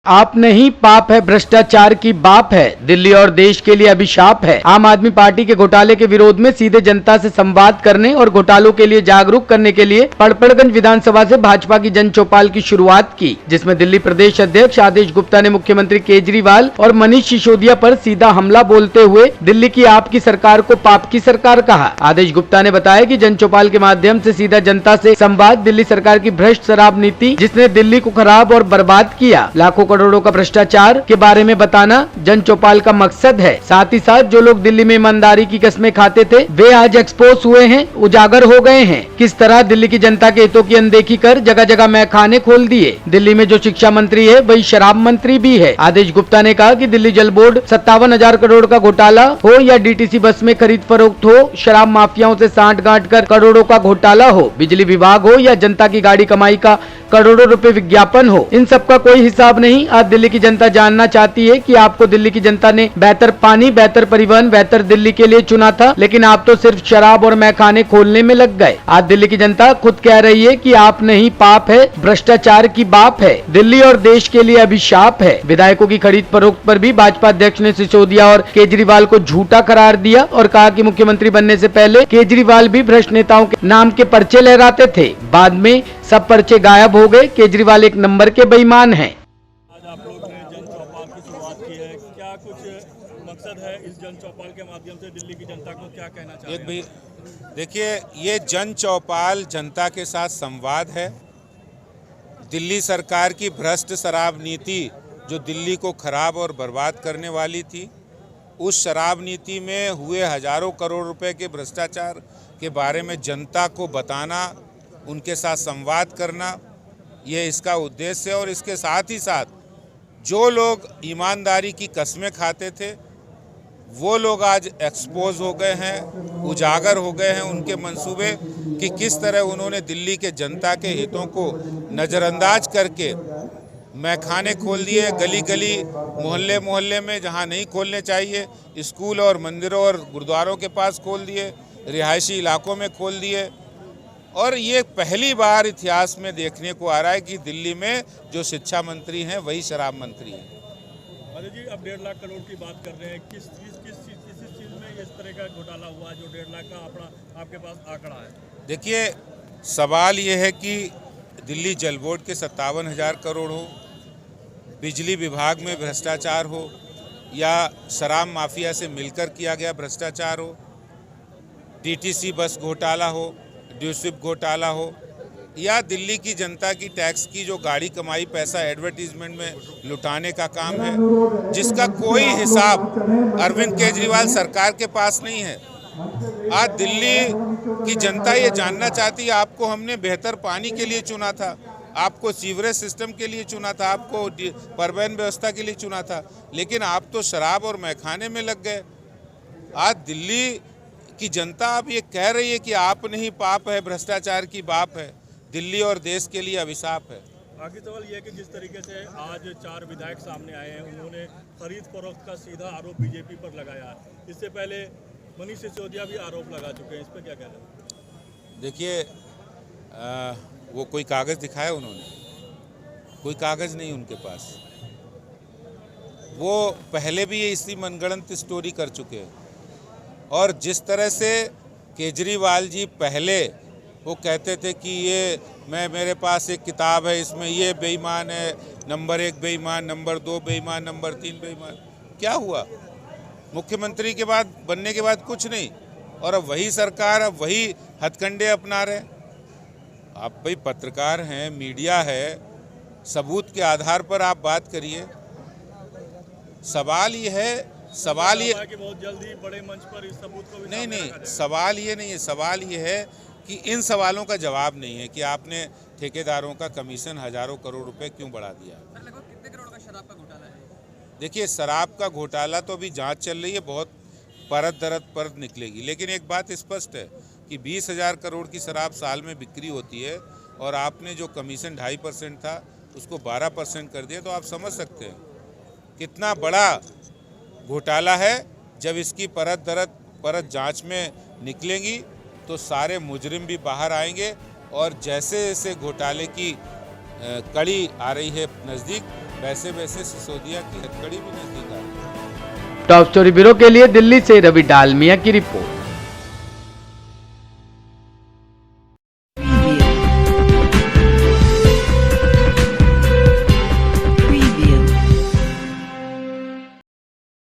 आप नहीं पाप है, भ्रष्टाचार की बाप है, दिल्ली और देश के लिए अभिशाप है। आम आदमी पार्टी के घोटाले के विरोध में सीधे जनता से संवाद करने और घोटालों के लिए जागरूक करने के लिए पड़पड़गंज विधानसभा से भाजपा की जन चौपाल की शुरुआत की, जिसमें दिल्ली प्रदेश अध्यक्ष आदेश गुप्ता ने मुख्यमंत्री केजरीवाल और मनीष सिसोदिया पर सीधा हमला बोलते हुए दिल्ली की आपकी सरकार को पाप की सरकार कहा। आदेश गुप्ता ने बताया कि जन चौपाल के माध्यम से सीधा जनता से संवाद दिल्ली सरकार की भ्रष्ट शराब नीति, जिसने दिल्ली को खराब और बर्बाद किया, लाखों करोड़ों का भ्रष्टाचार के बारे में बताना जन चौपाल का मकसद है। साथ ही साथ जो लोग दिल्ली में ईमानदारी की कस्में खाते थे, वे आज एक्सपोज हुए हैं, उजागर हो गए हैं। किस तरह दिल्ली की जनता के हितों की अनदेखी कर जगह जगह मैखाने खोल दिए। दिल्ली में जो शिक्षा मंत्री है वही शराब मंत्री भी है। आदेश गुप्ता ने कहा कि दिल्ली जल बोर्ड 57,000 करोड़ का घोटाला हो या डीटीसी बस में खरीद फरोख्त हो, शराब माफियाओं से सांठ गांठ कर करोड़ों का घोटाला हो, बिजली विभाग हो या जनता की गाड़ी कमाई का करोड़ों रुपए विज्ञापन हो, इन सब का कोई हिसाब नहीं। आज दिल्ली की जनता जानना चाहती है कि आपको दिल्ली की जनता ने बेहतर पानी, बेहतर परिवहन, बेहतर दिल्ली के लिए चुना था, लेकिन आप तो सिर्फ शराब और मैखाने खोलने में लग गए। आज दिल्ली की जनता खुद कह रही है कि आप नहीं पाप है, भ्रष्टाचार की बाप है, दिल्ली और देश के लिए अभिशाप है। विधायकों की खरीद फरोख्त पर भी भाजपा अध्यक्ष ने सिसोदिया और केजरीवाल को झूठा करार दिया और कहा कि मुख्यमंत्री बनने से पहले केजरीवाल भी भ्रष्ट नेताओं के नाम के पर्चे लहराते थे, बाद में सब पर्चे गायब हो गए। केजरीवाल एक नंबर के बेईमान हैं। आज आप लोग ने जन चौपाल की शुरुआत की है, क्या कुछ मकसद है इस जन चौपाल के माध्यम से? दिल्ली की जनता को क्या कहना चाहते हैं? देखिए, ये जन चौपाल जनता के साथ संवाद है। दिल्ली सरकार की भ्रष्ट शराब नीति जो दिल्ली को खराब और बर्बाद करने वाली थी, उस शराब नीति में हुए हजारों करोड़ रुपए के भ्रष्टाचार के बारे में जनता को बताना, उनके साथ संवाद करना, ये इसका उद्देश्य है। और इसके साथ ही साथ जो लोग ईमानदारी की कस्में खाते थे, वो लोग आज एक्सपोज हो गए हैं, उजागर हो गए हैं उनके मंसूबे कि किस तरह उन्होंने दिल्ली के जनता के हितों को नज़रअंदाज करके मैखाने खोल दिए, गली गली, मोहल्ले मोहल्ले में जहां नहीं खोलने चाहिए, स्कूल और मंदिरों और गुरुद्वारों के पास खोल दिए, रिहायशी इलाकों में खोल दिए। और ये पहली बार इतिहास में देखने को आ रहा है कि दिल्ली में जो शिक्षा मंत्री हैं वही शराब मंत्री हैं। अरे जी, अब 1.5 लाख करोड़ की बात कर रहे हैं, किस चीज़ में इस तरह का घोटाला हुआ जो 1.5 लाख का आपके पास आंकड़ा है? देखिए, सवाल ये है कि दिल्ली जल बोर्ड के 57,000 करोड़ हो, बिजली विभाग में भ्रष्टाचार हो, या शराब माफिया से मिलकर किया गया भ्रष्टाचार हो, डीटीसी बस घोटाला हो, ड्यूसिप घोटाला हो, या दिल्ली की जनता की टैक्स की जो गाड़ी कमाई पैसा एडवर्टीजमेंट में लुटाने का काम है, जिसका कोई हिसाब अरविंद केजरीवाल सरकार के पास नहीं है। आज दिल्ली की जनता ये जानना चाहती है, आपको हमने बेहतर पानी के लिए चुना था, आपको सीवरेज सिस्टम के लिए चुना था, आपको परिवहन व्यवस्था के लिए चुना था, लेकिन आप तो शराब और मैखाने में लग गए। आज दिल्ली की जनता अब ये कह रही है कि आप नहीं पाप है, भ्रष्टाचार की बाप है, दिल्ली और देश के लिए अभिशाप है। बाकी सवाल ये है कि जिस तरीके से आज 4 विधायक सामने आए हैं, उन्होंने खरीद फरोख्त का सीधा आरोप बीजेपी पर लगाया। इससे पहले मनीष सिसोदिया भी आरोप लगा चुके हैं, इस पर क्या कहना है? देखिए, वो कोई कागज़ दिखाया उन्होंने? कोई कागज़ नहीं उनके पास। वो पहले भी ये इसी मनगढ़ंत स्टोरी कर चुके हैं। और जिस तरह से केजरीवाल जी पहले वो कहते थे कि ये मेरे पास एक किताब है, इसमें ये बेईमान है, नंबर 1 बेईमान, नंबर 2 बेईमान, नंबर 3 बेईमान, क्या हुआ? मुख्यमंत्री के बाद बनने के बाद कुछ नहीं, और अब वही सरकार, अब वही हथकंडे अपना रहे। आप भाई पत्रकार हैं, मीडिया है, सबूत के आधार पर आप बात करिए। सवाल ये कि बहुत जल्दी बड़े मंच पर इस सबूत को भी नहीं, सवाल ये नहीं है। सवाल ये है कि इन सवालों का जवाब नहीं है कि आपने ठेकेदारों का कमीशन हजारों करोड़ रुपए क्यों बढ़ा दिया। लगभग कितने करोड़ का शराब का घोटाला है? देखिए, शराब का घोटाला तो अभी जांच चल रही है, बहुत परत दरत परत निकलेगी, लेकिन एक बात स्पष्ट है कि 20,000 करोड़ की शराब साल में बिक्री होती है, और आपने जो कमीशन 2.5% था उसको 12% कर दिया, तो आप समझ सकते हैं कितना बड़ा घोटाला है। जब इसकी परत जांच में निकलेंगी तो सारे मुजरिम भी बाहर आएंगे, और जैसे जैसे घोटाले की कड़ी आ रही है नज़दीक, वैसे वैसे सिसोदिया की हथकड़ी भी नजदीक आ रही है। टॉप स्टोरी ब्यूरो के लिए दिल्ली से रवि डालमिया की रिपोर्ट।